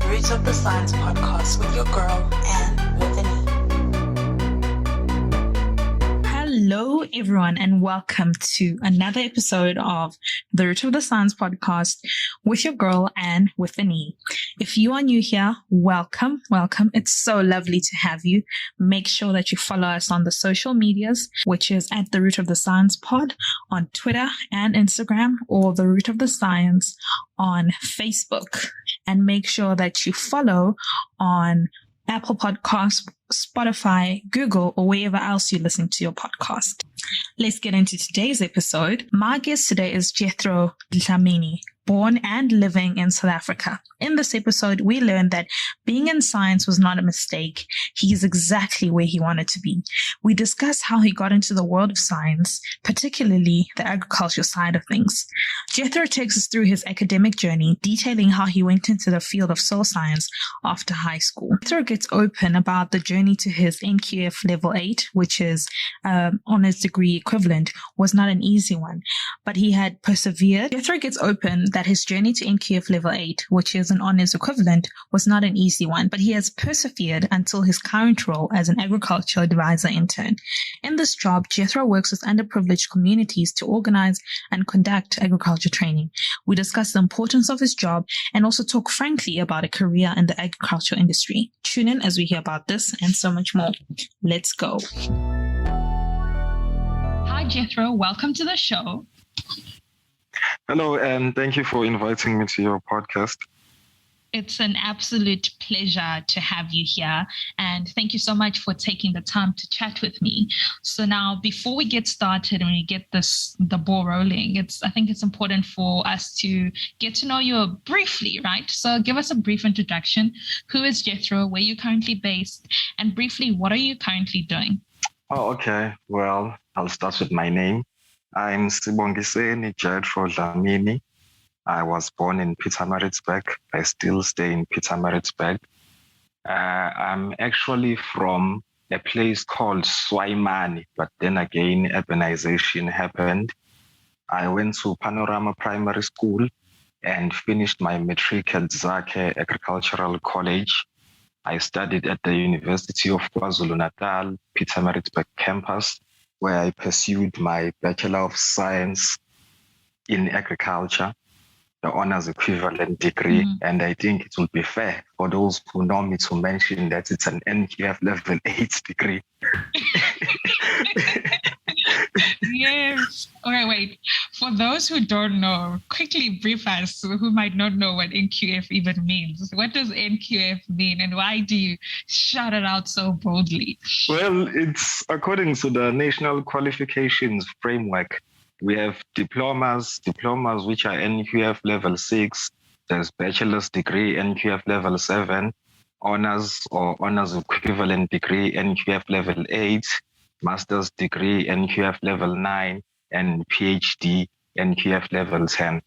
Roots of the Science podcast with your girl, Anne with an E. Hello, everyone, and welcome to another episode of the Root of the Science podcast with your girl, Anne with an E. If you are new here, welcome. It's so lovely to have you. Make sure that you follow us on the social medias, which is at the Root of the Science pod on Twitter and Instagram, or the Root of the Science on Facebook. And make sure that you follow on Apple Podcasts, Spotify, Google, or wherever else you listen to your podcast. Let's get into today's episode. My guest today is Jethro Dlamini, born and living in South Africa. In this episode, we learned that being in science was not a mistake. He is exactly where he wanted to be. We discuss how he got into the world of science, particularly the agriculture side of things. Jethro takes us through his academic journey, detailing how he went into the field of soil science after high school. Jethro gets open about the journey to his NQF level 8, which is honors degree equivalent, was not an easy one, but he had persevered. Jethro gets open that his journey to NQF level 8, which is an honors equivalent, was not an easy one, but he has persevered until his current role as an agriculture advisor intern. In this job, Jethro works with underprivileged communities to organize and conduct agriculture training. We discuss the importance of his job and also talk frankly about a career in the agriculture industry. Tune in as we hear about this and so much more. Let's go. Hi, Jethro. Welcome to the show. Hello, and thank you for inviting me to your podcast. It's an absolute pleasure to have you here, and thank you so much for taking the time to chat with me. So now, before we get started and we get the ball rolling, I think it's important for us to get to know you briefly, right? So give us a brief introduction. Who is Jethro? Where are you currently based? And briefly, what are you currently doing? Oh, okay. Well, I'll start with my name. I'm Sibongiseni Jethro Dlamini. I was born in Pietermaritzburg. I still stay in Pietermaritzburg. I'm actually from a place called Swaimani, but then again, urbanization happened. I went to Panorama Primary School and finished my matric at Zake Agricultural College. I studied at the University of KwaZulu-Natal, Pietermaritzburg campus, where I pursued my Bachelor of Science in Agriculture, the honors equivalent degree. And I think it will be fair for those who know me to mention that it's an NQF level 8 degree. Yes. Okay, wait. For those who don't know, quickly brief us who might not know what NQF even means. What does NQF mean, and why do you shout it out so boldly? Well, it's according to the National Qualifications Framework. We have diplomas which are NQF level 6. There's bachelor's degree, NQF level 7. Honors or honors equivalent degree, NQF level 8. Master's degree, NQF level 9, and PhD, NQF level 10.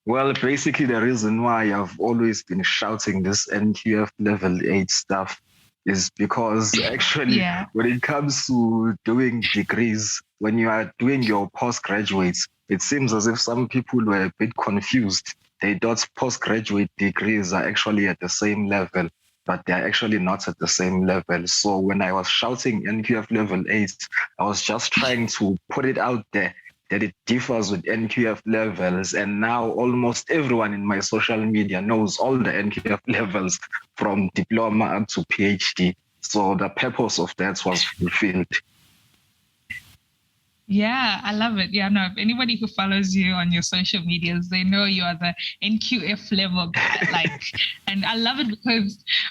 Well, basically the reason why I've always been shouting this NQF level 8 stuff is because actually when it comes to doing degrees, when you are doing your postgraduates, it seems as if some people were a bit confused. They thought postgraduate degrees are actually at the same level, but they're actually not at the same level. So when I was shouting NQF level 8, I was just trying to put it out there that it differs with NQF levels. And now almost everyone in my social media knows all the NQF levels from diploma up to PhD. So the purpose of that was fulfilled. Yeah, I love it. Yeah, no, if anybody who follows you on your social medias, they know you are the NQF level guy. And I love it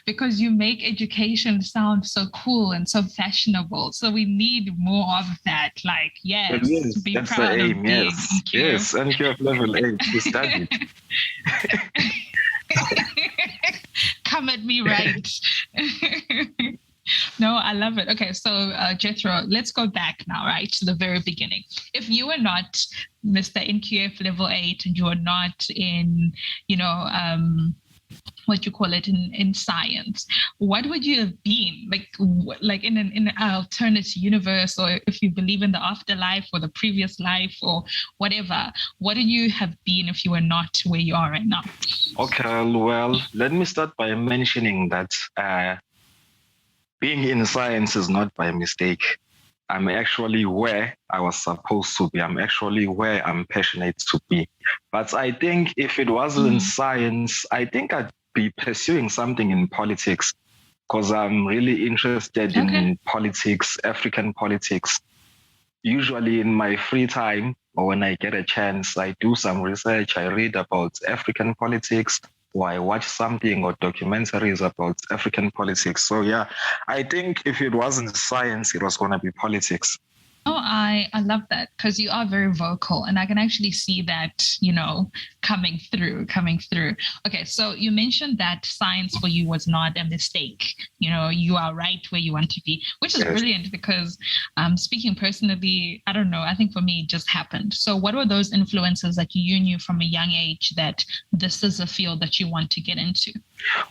because you make education sound so cool and so fashionable. So we need more of that. Be that's proud the of aim. being Yes, NQF. yes, NQF level 8. We studied. Come at me right. No, I love it. Okay, so Jethro, let's go back now, right, to the very beginning. If you were not Mr. NQF level 8 and you were not in, what you call it in science, what would you have been like in an alternate universe, or if you believe in the afterlife or the previous life or whatever, what would you have been if you were not where you are right now? Okay, well, let me start by mentioning that being in science is not by mistake. I'm actually where I was supposed to be. I'm actually where I'm passionate to be. But I think if it wasn't science, I think I'd be pursuing something in politics, because I'm really interested in politics, African politics. Usually in my free time or when I get a chance, I do some research. I read about African politics, or I watch something or documentaries about African politics. So yeah, I think if it wasn't science, it was going to be politics. Oh, I love that, because you are very vocal, and I can actually see that, coming through. Okay, so you mentioned that science for you was not a mistake. You are right where you want to be, which is brilliant, because speaking personally, I don't know, I think for me it just happened. So what were those influences that you knew from a young age that this is a field that you want to get into?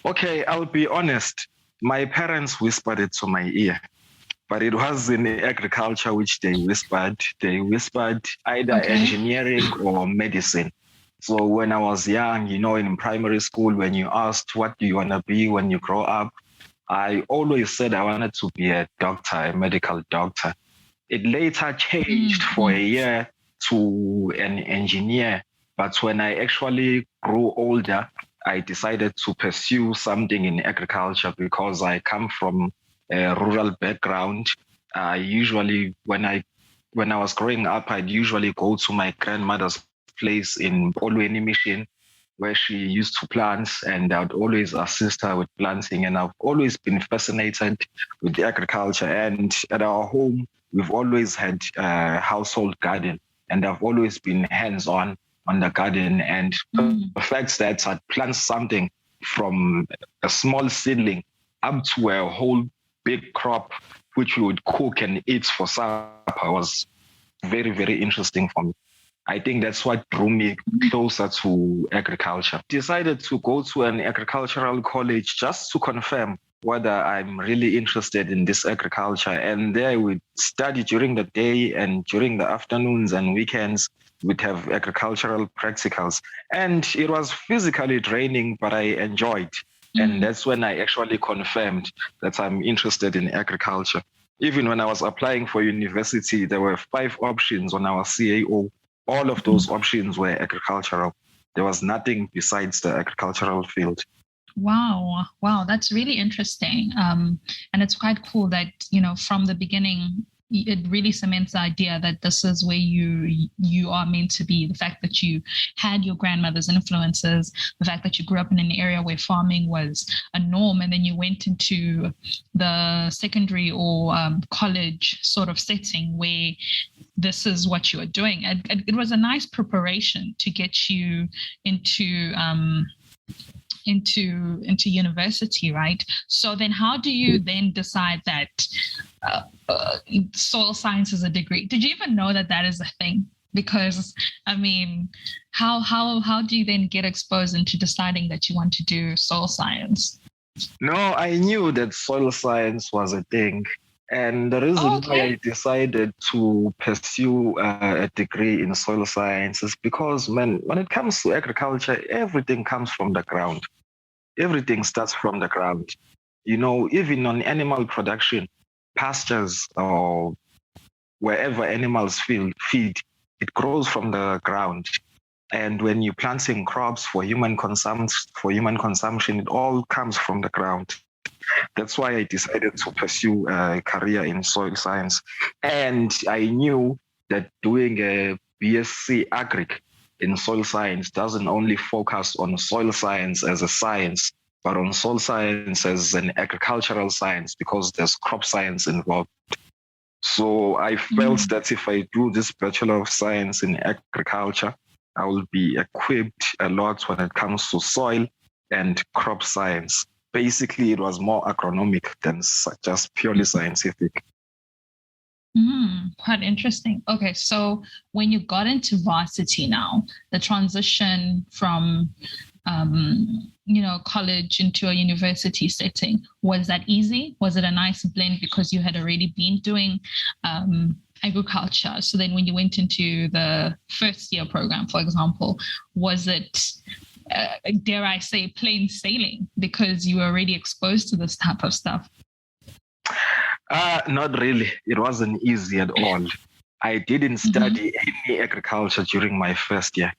Okay, I'll be honest. My parents whispered it to my ear. But it was in agriculture which they whispered. They whispered either engineering or medicine. So when I was young, in primary school, when you asked what do you want to be when you grow up, I always said I wanted to be a doctor, a medical doctor. It later changed for a year to an engineer. But when I actually grew older, I decided to pursue something in agriculture because I come from a rural background. Usually when I was growing up, I'd usually go to my grandmother's place in Olweni Mission, where she used to plant, and I'd always assist her with planting. And I've always been fascinated with the agriculture. And at our home, we've always had a household garden, and I've always been hands-on on the garden. And the fact that I'd plant something from a small seedling up to a whole big crop, which we would cook and eat for supper, was very, very interesting for me. I think that's what drew me closer to agriculture. Decided to go to an agricultural college just to confirm whether I'm really interested in this agriculture. And there we study during the day, and during the afternoons and weekends, we'd have agricultural practicals. And it was physically draining, but I enjoyed. And that's when I actually confirmed that I'm interested in agriculture. Even when I was applying for university, there were 5 options on our CAO. All of those options were agricultural. There was nothing besides the agricultural field. Wow, that's really interesting. And it's quite cool that, from the beginning, it really cements the idea that this is where you are meant to be. The fact that you had your grandmother's influences, the fact that you grew up in an area where farming was a norm, and then you went into the secondary or college sort of setting where this is what you are doing. And it was a nice preparation to get you into university, right? So then how do you then decide that soil science is a degree? Did you even know that is a thing? Because how do you then get exposed into deciding that you want to do soil science? No, I knew that soil science was a thing. And the reason why I decided to pursue a degree in soil science is because, when it comes to agriculture, everything comes from the ground. Everything starts from the ground. Even on animal production, pastures or wherever animals feed, it grows from the ground. And when you're planting crops for human consumption, it all comes from the ground. That's why I decided to pursue a career in soil science. And I knew that doing a BSc Agric in soil science doesn't only focus on soil science as a science, but on soil science as an agricultural science, because there's crop science involved. So I felt that if I do this Bachelor of Science in Agriculture, I will be equipped a lot when it comes to soil and crop science. Basically, it was more agronomic than just purely scientific. Quite interesting. Okay, so when you got into varsity now, the transition from college into a university setting, was that easy? Was it a nice blend because you had already been doing agriculture? So then when you went into the first year program, for example, was it, dare I say, plain sailing because you were already exposed to this type of stuff? Not really. It wasn't easy at all. I didn't study any agriculture during my first year.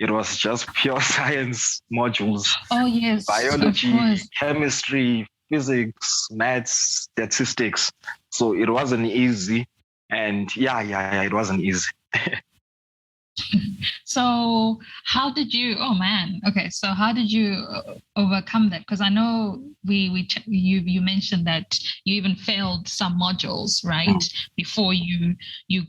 It was just pure science modules. Oh, yes. Biology, chemistry, physics, maths, statistics. So it wasn't easy. And it wasn't easy. So how did you, so how did you overcome that? Because I know you mentioned that you even failed some modules, right? Before you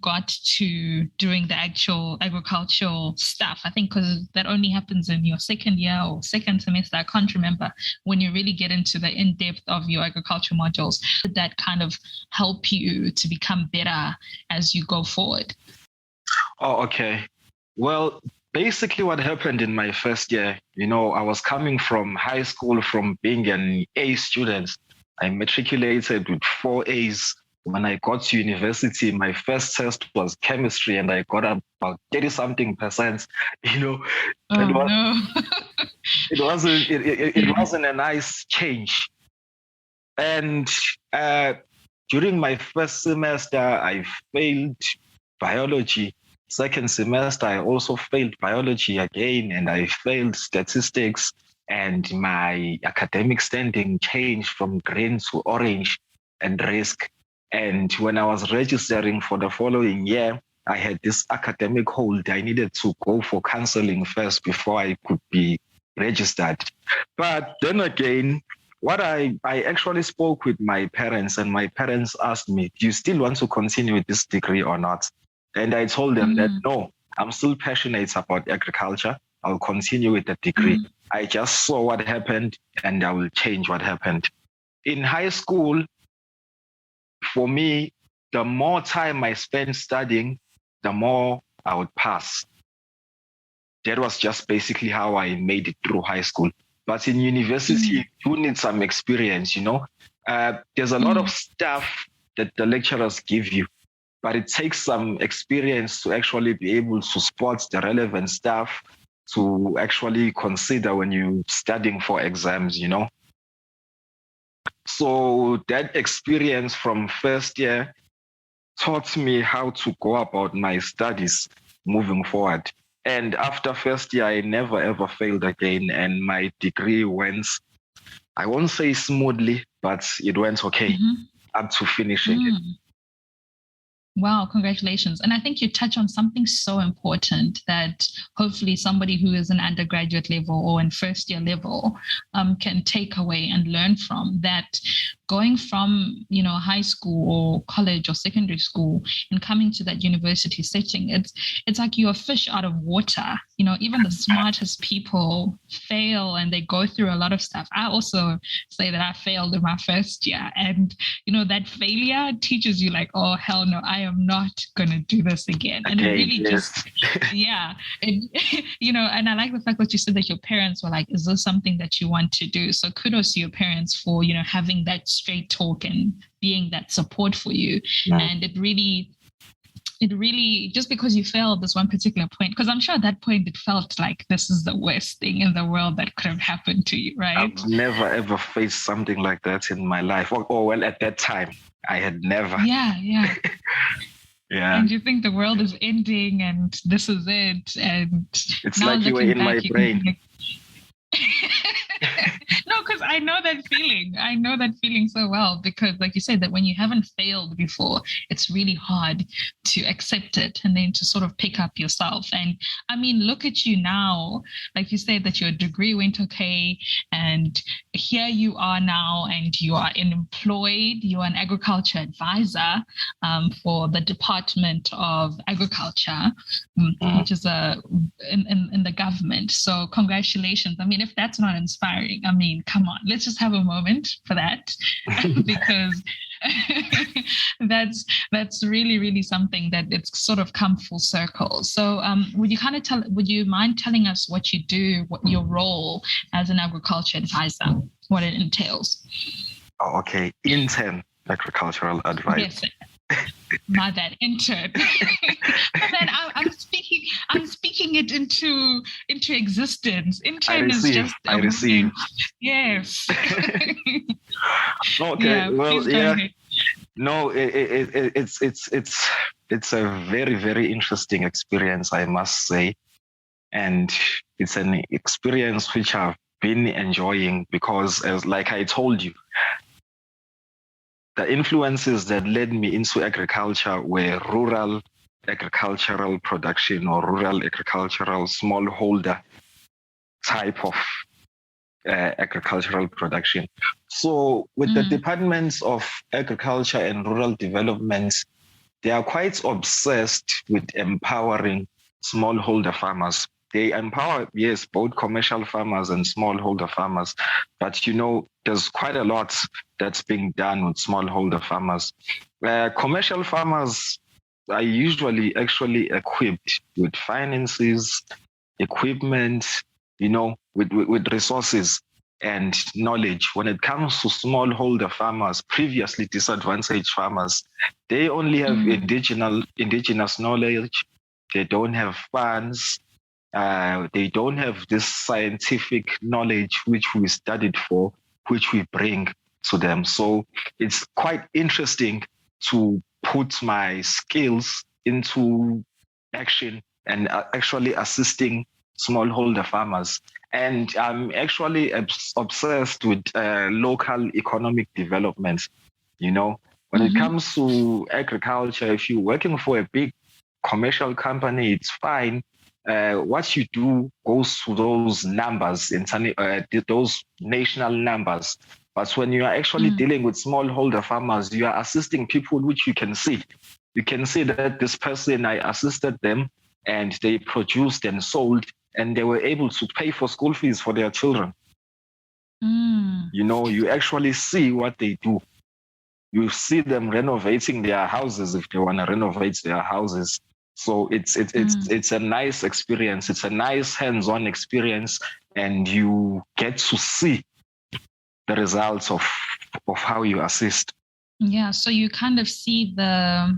got to doing the actual agricultural stuff. I think because that only happens in your second year or second semester. I can't remember when you really get into the in-depth of your agricultural modules. Did that kind of help you to become better as you go forward? Oh, okay. Well, basically what happened in my first year, I was coming from high school from being an A student. I matriculated with 4 A's. When I got to university, my first test was chemistry and I got about 30-something%. It wasn't a nice change. And during my first semester, I failed biology. Second semester, I also failed biology again, and I failed statistics, and my academic standing changed from green to orange and risk. And when I was registering for the following year, I had this academic hold. I needed to go for counseling first before I could be registered. But then again, what I actually spoke with my parents, and my parents asked me, do you still want to continue with this degree or not? And I told them that, no, I'm still passionate about agriculture. I'll continue with the degree. I just saw what happened and I will change what happened. In high school, for me, the more time I spent studying, the more I would pass. That was just basically how I made it through high school. But in university, you need some experience, There's a lot of stuff that the lecturers give you, but it takes some experience to actually be able to spot the relevant stuff to actually consider when you're studying for exams, So that experience from first year taught me how to go about my studies moving forward. And after first year, I never ever failed again. And my degree went, I won't say smoothly, but it went okay up to finishing it. Wow, congratulations. And I think you touch on something so important that hopefully somebody who is in undergraduate level or in first year level can take away and learn from that. Going from, high school or college or secondary school and coming to that university setting, it's like you're a fish out of water. Even the smartest people fail and they go through a lot of stuff. I also say that I failed in my first year, and that failure teaches you like, oh hell no, I am not gonna do this again. And it really just and I like the fact that you said that your parents were like, is this something that you want to do? So kudos to your parents for having that straight talk and being that support for you. And it really, just because you failed this one particular point, because I'm sure at that point it felt like this is the worst thing in the world that could have happened to you, right? I've never ever faced something like that in my life. Or well, at that time, I had never. Yeah. Yeah. And you think the world is ending and this is it. And it's like you were in my brain. No, because I know that feeling. I know that feeling so well, because like you said, that when you haven't failed before, it's really hard to accept it and then to sort of pick up yourself. And I mean, look at you now. Like you said that your degree went okay, and here you are now, and you are employed. You are an agriculture advisor for the Department of Agriculture, which is in the government. So congratulations. I mean, if that's not inspiring, I mean, come on, let's just have a moment for that. Because That's really, really something that it's sort of come full circle. So would you mind telling us what you do, what your role as an agriculture advisor, what it entails? Oh, okay. Intern agricultural advice. Yes. My bad, intern. But then I'm speaking it into existence. Intern is just I receive. Yes. Okay. Yeah, well, yeah. ahead. No, it's a very, very interesting experience, I must say, and it's an experience which I've been enjoying because, as like I told you, the influences that led me into agriculture were rural agricultural production or rural agricultural smallholder type of agricultural production. So with the departments of agriculture and rural development, they are quite obsessed with empowering smallholder farmers. They empower, yes, both commercial farmers and smallholder farmers. But, there's quite a lot that's being done with smallholder farmers. Commercial farmers are usually actually equipped with finances, equipment, with resources and knowledge. When it comes to smallholder farmers, previously disadvantaged farmers, they only have indigenous knowledge. They don't have funds. They don't have this scientific knowledge which we studied for, which we bring to them. So it's quite interesting to put my skills into action and actually assisting smallholder farmers. And I'm actually obsessed with local economic development. When it comes to agriculture, if you're working for a big commercial company, it's fine. What you do goes to those numbers, those national numbers. But when you are actually dealing with smallholder farmers, you are assisting people which you can see. You can see that this person, I assisted them and they produced and sold and they were able to pay for school fees for their children. You actually see what they do. You see them renovating their houses if they want to renovate their houses. So it's a nice experience. It's a nice hands-on experience, and you get to see the results of how you assist. Yeah, so you kind of see the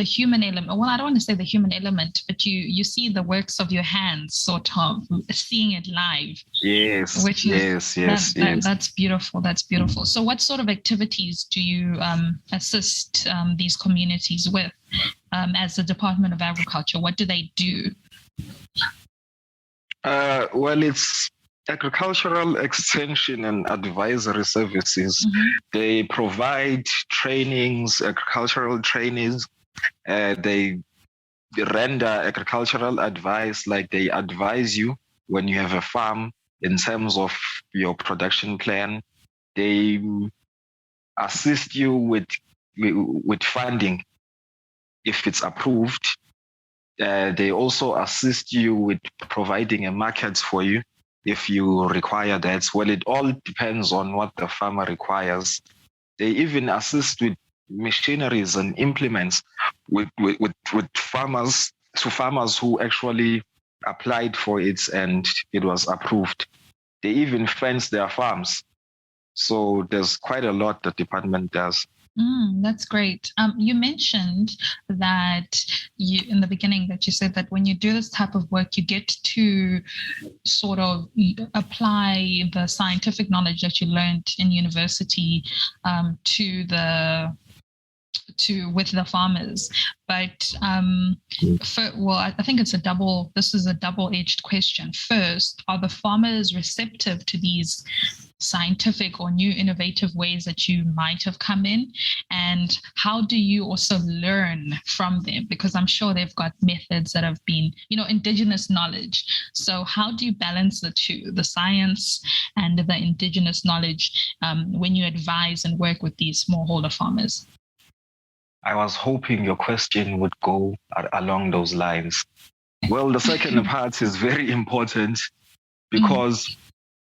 human element. Well, I don't want to say the human element, but you see the works of your hands, sort of seeing it live. Yes, which is, yes. That's beautiful. That's beautiful. So what sort of activities do you assist these communities with as the Department of Agriculture? What do they do? Well, it's agricultural extension and advisory services. They provide trainings, agricultural trainings. They render agricultural advice, like they advise you when you have a farm in terms of your production plan. They assist you with funding if it's approved. They also assist you with providing a market for you if you require that. Well, it all depends on what the farmer requires. They even assist with machineries and implements with farmers who actually applied for it and it was approved. They even fence their farms. So there's quite a lot the department does. That's great. You mentioned that in the beginning that you said that when you do this type of work, you get to sort of apply the scientific knowledge that you learned in university with the farmers. But I think this is a double-edged question. First, are the farmers receptive to these scientific or new innovative ways that you might have come in? And how do you also learn from them? Because I'm sure they've got methods that have been, indigenous knowledge. So how do you balance the two, the science and the indigenous knowledge, when you advise and work with these smallholder farmers? I was hoping your question would go along those lines. Well, the second part is very important because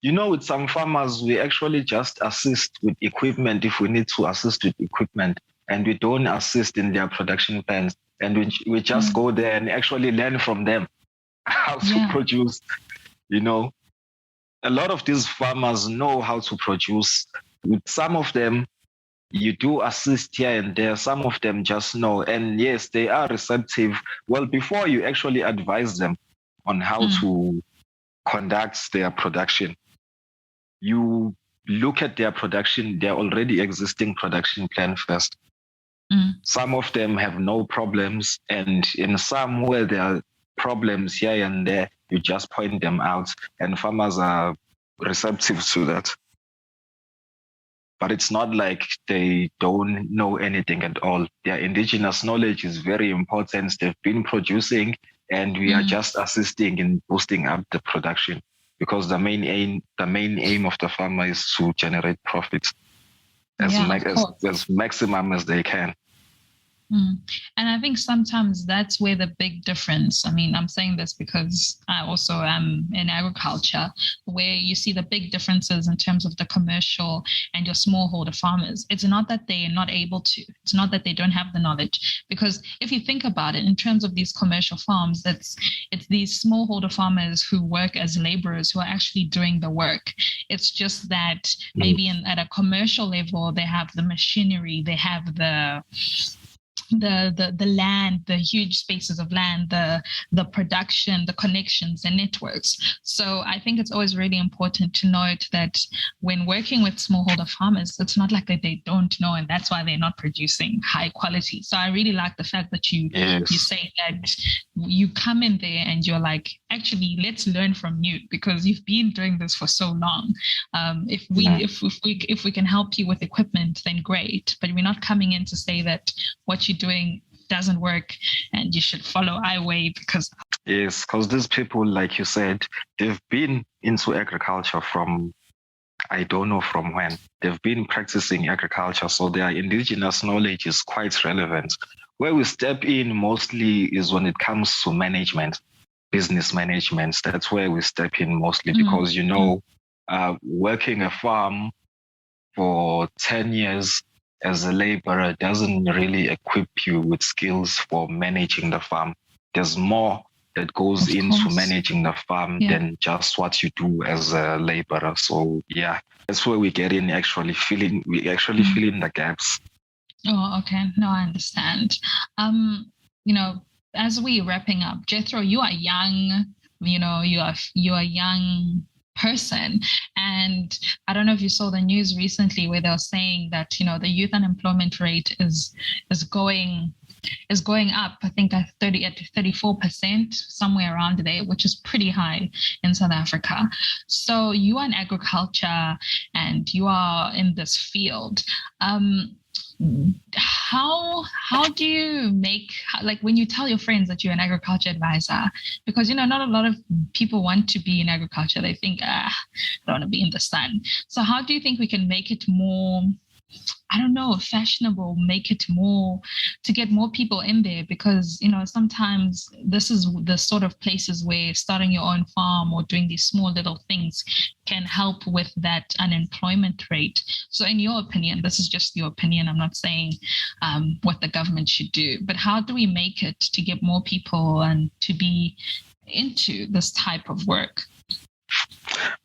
with some farmers, we actually just assist with equipment if we need to assist with equipment, and we don't assist in their production plans. And we just go there and actually learn from them how to produce. A lot of these farmers know how to produce. With some of them, you do assist here and there. Some of them just know. And yes, they are receptive. Well, before you actually advise them on how to conduct their production, you look at their production, their already existing production plan first. Some of them have no problems, and in some where there are problems here and there, you just point them out, and farmers are receptive to that. But it's not like they don't know anything at all. Their indigenous knowledge is very important. They've been producing, and we are just assisting in boosting up the production, because the main aim of the farmer is to generate profits as maximum as they can. And I think sometimes that's where the big difference, I mean, I'm saying this because I also am in agriculture, where you see the big differences in terms of the commercial and your smallholder farmers. It's not that they're not able to, it's not that they don't have the knowledge, because if you think about it, in terms of these commercial farms, it's these smallholder farmers who work as laborers who are actually doing the work. It's just that maybe at a commercial level, they have the machinery, they have the land, the huge spaces of land, the production, the connections and networks. So I think it's always really important to note that when working with smallholder farmers, it's not like that they don't know, and that's why they're not producing high quality. So I really like the fact that you say that you come in there and you're like, actually, let's learn from you, because you've been doing this for so long. If we can help you with equipment, then great. But we're not coming in to say that what you're doing doesn't work and you should follow our way, because these people, like you said, they've been into agriculture from, I don't know from when. They've been practicing agriculture, so their indigenous knowledge is quite relevant. Where we step in mostly is when it comes to management, business management. That's where we step in mostly, because working a farm for 10 years as a laborer doesn't really equip you with skills for managing the farm. There's more that goes into managing the farm than just what you do as a laborer. So that's where we get in, filling the gaps. Oh, okay. No, I understand. As we're wrapping up, Jethro, you are young, you are young person, and I don't know if you saw the news recently where they were saying that the youth unemployment rate is going up, I think at 34%, somewhere around there, which is pretty high in South Africa. So you are in agriculture and you are in this field. How do you make, like, when you tell your friends that you're an agriculture advisor, because not a lot of people want to be in agriculture. They think, I don't want to be in the sun. So how do you think we can make it more, I don't know, fashionable, make it more, to get more people in there? Because, sometimes this is the sort of places where starting your own farm or doing these small little things can help with that unemployment rate. So in your opinion, this is just your opinion, I'm not saying what the government should do, but how do we make it to get more people and to be into this type of work?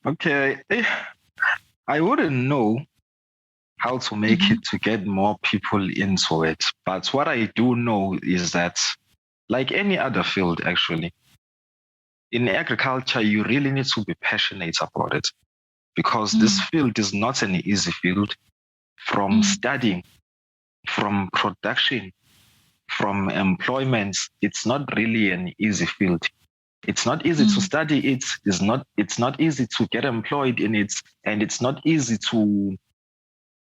Okay, I wouldn't know how to make it to get more people into it. But what I do know is that, like any other field, actually, in agriculture, you really need to be passionate about it, because this field is not an easy field. From studying, from production, from employment, it's not really an easy field. It's not easy to study it. It's not easy to get employed in it, and it's not easy to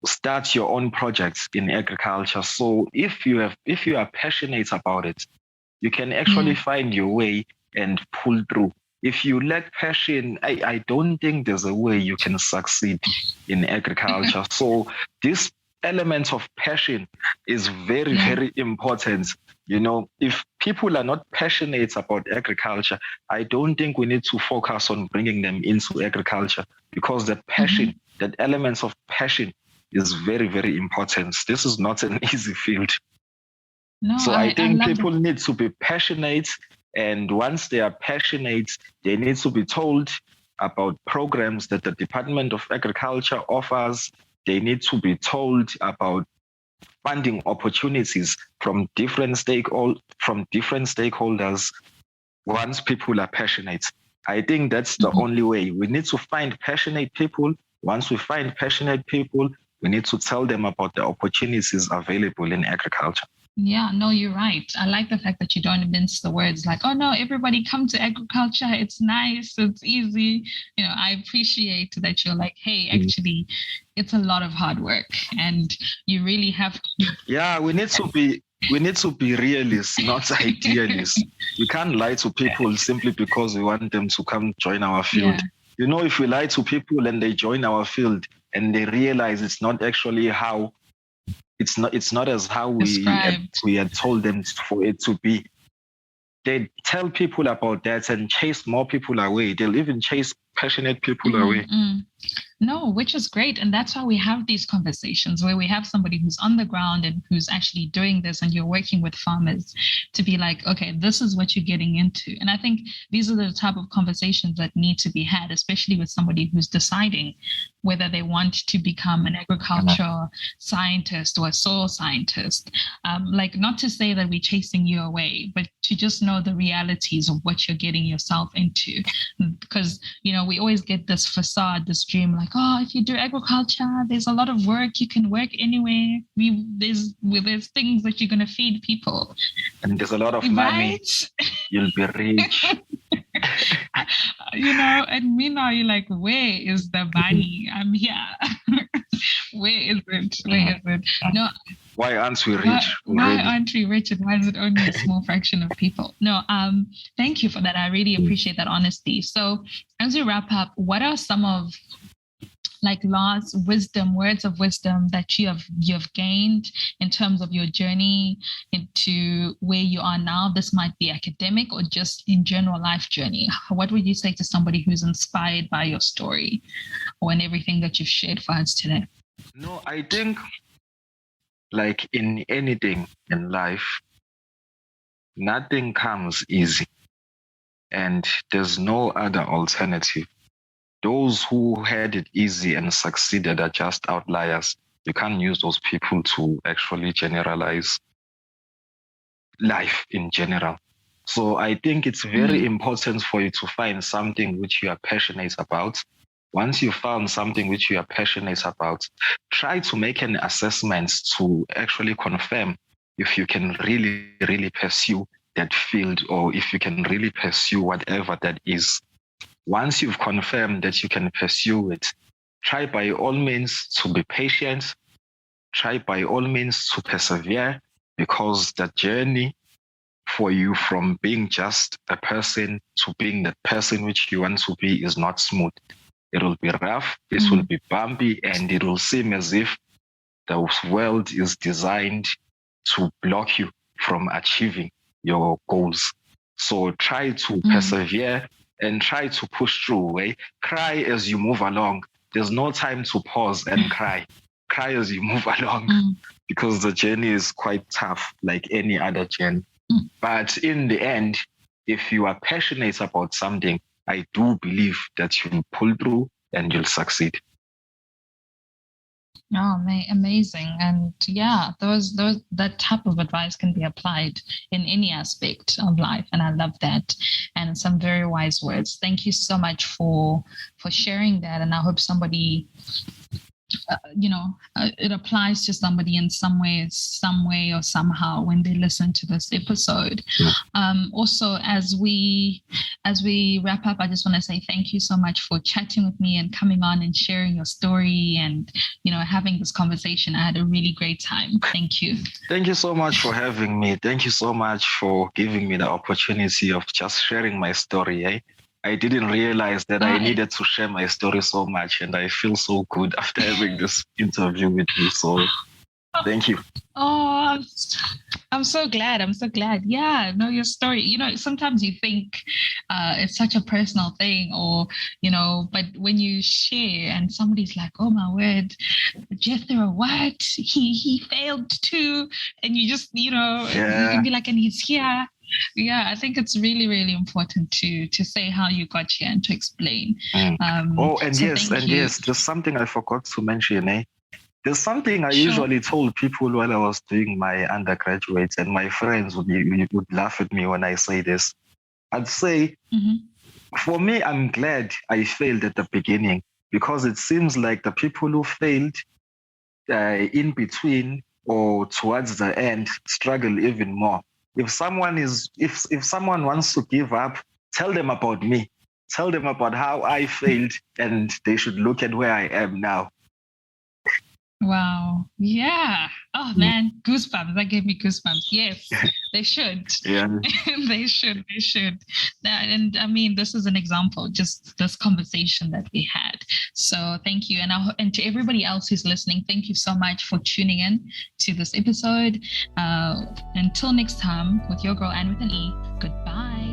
start your own projects in agriculture. So if you are passionate about it, you can actually find your way and pull through. If you lack passion, I don't think there's a way you can succeed in agriculture. So this element of passion is very, very important. If people are not passionate about agriculture, I don't think we need to focus on bringing them into agriculture, because the passion, that element of passion is very, very important. This is not an easy field. No, so I think people need to be passionate. And once they are passionate, they need to be told about programs that the Department of Agriculture offers. They need to be told about funding opportunities from different stakeholders once people are passionate. I think that's the only way. We need to find passionate people. Once we find passionate people, we need to tell them about the opportunities available in agriculture. Yeah, no, you're right. I like the fact that you don't mince the words like, oh no, everybody come to agriculture. It's nice. It's easy. I appreciate that you're like, hey, actually, it's a lot of hard work and you really have to. Yeah, we need to be realists, not idealists. We can't lie to people simply because we want them to come join our field. Yeah. If we lie to people and they join our field and they realize it's not actually how it's not as how we had told them for it to be, they tell people about that and chase more people away. They'll even chase passionate people away. No, which is great. And that's why we have these conversations where we have somebody who's on the ground and who's actually doing this, and you're working with farmers to be like, okay, this is what you're getting into. And I think these are the type of conversations that need to be had, especially with somebody who's deciding whether they want to become an agricultural scientist or a soil scientist. Not to say that we're chasing you away, but to just know the realities of what you're getting yourself into. Because, we always get this facade, this dream, like, oh, if you do agriculture, there's a lot of work. You can work anywhere. There's things that you're going to feed people. And there's a lot of money. You'll be rich. And meanwhile, you're like, where is the money? I'm here. Where is it? No. Why aren't we rich? Why aren't we rich? And why is it only a small fraction of people? No, thank you for that. I really appreciate that honesty. So as we wrap up, what are some of last words of wisdom that you've gained in terms of your journey into where you are now? This might be academic or just in general life journey. What would you say to somebody who's inspired by your story or in everything that you've shared for us today? No, I think like in anything in life, nothing comes easy and there's no other alternative. Those who had it easy and succeeded are just outliers. You can't use those people to actually generalize life in general. So I think it's very important for you to find something which you are passionate about. Once you found something which you are passionate about, try to make an assessment to actually confirm if you can really, really pursue that field or if you can really pursue whatever that is. Once you've confirmed that you can pursue it, try by all means to be patient. Try by all means to persevere, because the journey for you from being just a person to being the person which you want to be is not smooth. It will be rough, it will be bumpy, and it will seem as if the world is designed to block you from achieving your goals. So try to persevere and try to push through. Eh? Cry as you move along. There's no time to pause and cry. Cry as you move along because the journey is quite tough, like any other journey. But in the end, if you are passionate about something, I do believe that you'll pull through and you'll succeed. Oh, amazing. And yeah, that type of advice can be applied in any aspect of life. And I love that. And some very wise words. Thank you so much for sharing that. And I hope somebody, it applies to somebody in some way or somehow when they listen to this episode. Also, as we wrap up, I just want to say thank you so much for chatting with me and coming on and sharing your story and, having this conversation. I had a really great time. Thank you. Thank you so much for having me. Thank you so much for giving me the opportunity of just sharing my story. Eh? I didn't realize that I needed to share my story so much, and I feel so good after having this interview with you. So Thank you. Oh, I'm so glad. I'm so glad. Yeah, know your story. Sometimes you think it's such a personal thing, or but when you share and somebody's like, "Oh my word, Jethro, what? He failed too," and you just you can be like, "And he's here." Yeah, I think it's really, really important to say how you got here and to explain. Yes, there's something I forgot to mention, eh? There's something I usually told people while I was doing my undergraduates, and my friends would laugh at me when I say this. I'd say, for me, I'm glad I failed at the beginning, because it seems like the people who failed in between or towards the end struggle even more. If someone wants to give up, tell them about me. Tell them about how I failed, and they should look at where I am now. Wow. Yeah. Oh man, goosebumps. That gave me goosebumps. Yes, they should. Yeah. They should. And I mean, this is an example, just this conversation that we had. So thank you. And to everybody else who's listening, thank you so much for tuning in to this episode. Until next time, with your girl and with an E, goodbye.